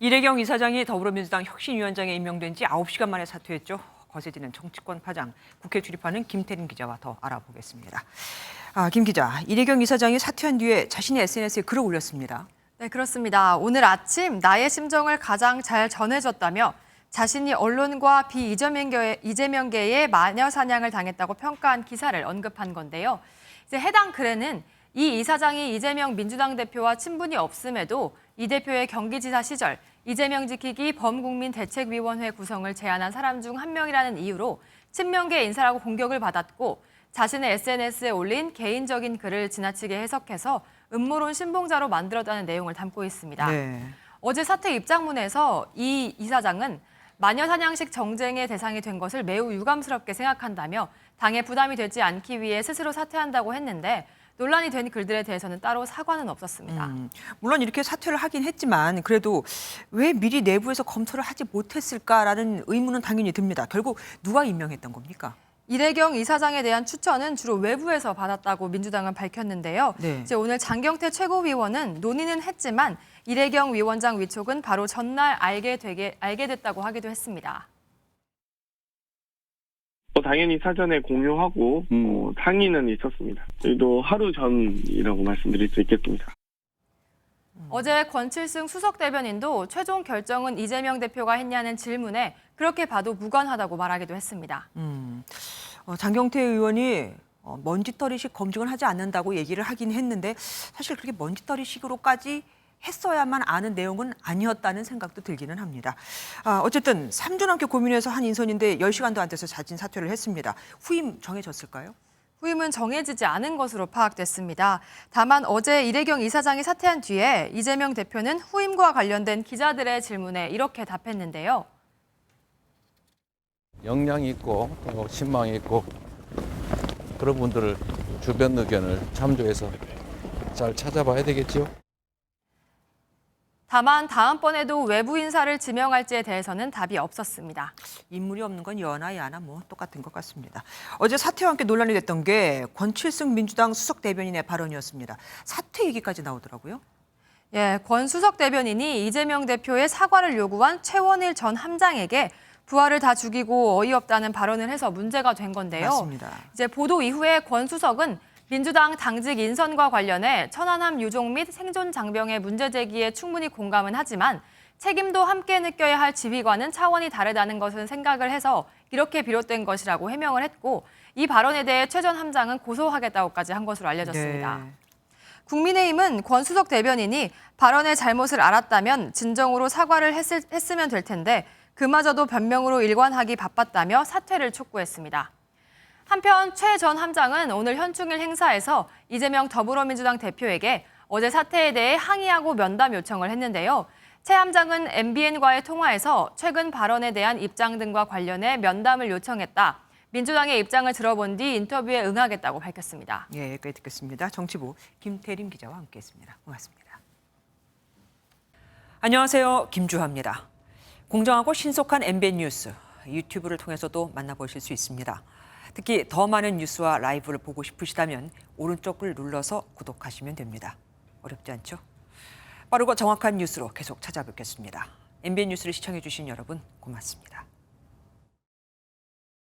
이래경 이사장이 더불어민주당 혁신위원장에 임명된 지 9시간 만에 사퇴했죠. 거세지는 정치권 파장, 국회 출입하는 김태림 기자와 더 알아보겠습니다. 김 기자, 이래경 이사장이 사퇴한 뒤에 자신의 SNS에 글을 올렸습니다. 네, 그렇습니다. 오늘 아침 나의 심정을 가장 잘 전해줬다며 자신이 언론과 비이재명계의 마녀 사냥을 당했다고 평가한 기사를 언급한 건데요. 이제 해당 글에는 이 이사장이 이재명 민주당 대표와 친분이 없음에도 이 대표의 경기지사 시절 이재명 지키기 범국민대책위원회 구성을 제안한 사람 중 한 명이라는 이유로 친명계 인사라고 공격을 받았고 자신의 SNS에 올린 개인적인 글을 지나치게 해석해서 음모론 신봉자로 만들었다는 내용을 담고 있습니다. 네. 어제 사퇴 입장문에서 이 이사장은 마녀사냥식 정쟁의 대상이 된 것을 매우 유감스럽게 생각한다며 당에 부담이 되지 않기 위해 스스로 사퇴한다고 했는데 논란이 된 글들에 대해서는 따로 사과는 없었습니다. 물론 이렇게 사퇴를 하긴 했지만 그래도 왜 미리 내부에서 검토를 하지 못했을까라는 의문은 당연히 듭니다. 결국 누가 임명했던 겁니까? 이래경 이사장에 대한 추천은 주로 외부에서 받았다고 민주당은 밝혔는데요. 네. 이제 오늘 장경태 최고위원은 논의는 했지만 이래경 위원장 위촉은 바로 전날 알게 됐다고 하기도 했습니다. 당연히 사전에 공유하고 상의는 있었습니다. 저희도 하루 전이라고 말씀드릴 수 있겠습니다. 어제 권칠승 수석 대변인도 최종 결정은 이재명 대표가 했냐는 질문에 그렇게 봐도 무관하다고 말하기도 했습니다. 장경태 의원이 먼지떨이식 검증을 하지 않는다고 얘기를 하긴 했는데 사실 그렇게 먼지떨이식으로까지 했어야만 아는 내용은 아니었다는 생각도 들기는 합니다. 어쨌든 3주 넘게 고민해서 한 인선인데 10시간도 안 돼서 자진 사퇴를 했습니다. 후임 정해졌을까요? 후임은 정해지지 않은 것으로 파악됐습니다. 다만 어제 이래경 이사장이 사퇴한 뒤에 이재명 대표는 후임과 관련된 기자들의 질문에 이렇게 답했는데요. 역량이 있고 또 신망이 있고 그런 분들을 주변 의견을 참조해서 잘 찾아봐야 되겠죠. 다만 다음번에도 외부 인사를 지명할지에 대해서는 답이 없었습니다. 인물이 없는 건 여나 야나 뭐 똑같은 것 같습니다. 어제 사퇴와 함께 논란이 됐던 게 권칠승 민주당 수석 대변인의 발언이었습니다. 사퇴 얘기까지 나오더라고요. 예, 권 수석 대변인이 이재명 대표의 사과를 요구한 최원일 전 함장에게 부하를 다 죽이고 어이없다는 발언을 해서 문제가 된 건데요. 맞습니다. 이제 보도 이후에 권 수석은 민주당 당직 인선과 관련해 천안함 유종 및 생존 장병의 문제 제기에 충분히 공감은 하지만 책임도 함께 느껴야 할 지휘관은 차원이 다르다는 것은 생각을 해서 이렇게 비롯된 것이라고 해명을 했고 이 발언에 대해 최 전 함장은 고소하겠다고까지 한 것으로 알려졌습니다. 네. 국민의힘은 권 수석 대변인이 발언의 잘못을 알았다면 진정으로 사과를 했으면 될 텐데 그마저도 변명으로 일관하기 바빴다며 사퇴를 촉구했습니다. 한편 최 전 함장은 오늘 현충일 행사에서 이재명 더불어민주당 대표에게 어제 사퇴에 대해 항의하고 면담 요청을 했는데요. 최 함장은 MBN과의 통화에서 최근 발언에 대한 입장 등과 관련해 면담을 요청했다. 민주당의 입장을 들어본 뒤 인터뷰에 응하겠다고 밝혔습니다. 예, 여기까지 듣겠습니다. 정치부 김태림 기자와 함께했습니다. 고맙습니다. 안녕하세요. 김주하입니다. 공정하고 신속한 MBN 뉴스, 유튜브를 통해서도 만나보실 수 있습니다. 특히 더 많은 뉴스와 라이브를 보고 싶으시다면 오른쪽을 눌러서 구독하시면 됩니다. 어렵지 않죠? 빠르고 정확한 뉴스로 계속 찾아뵙겠습니다. MBN 뉴스를 시청해 주신 여러분 고맙습니다.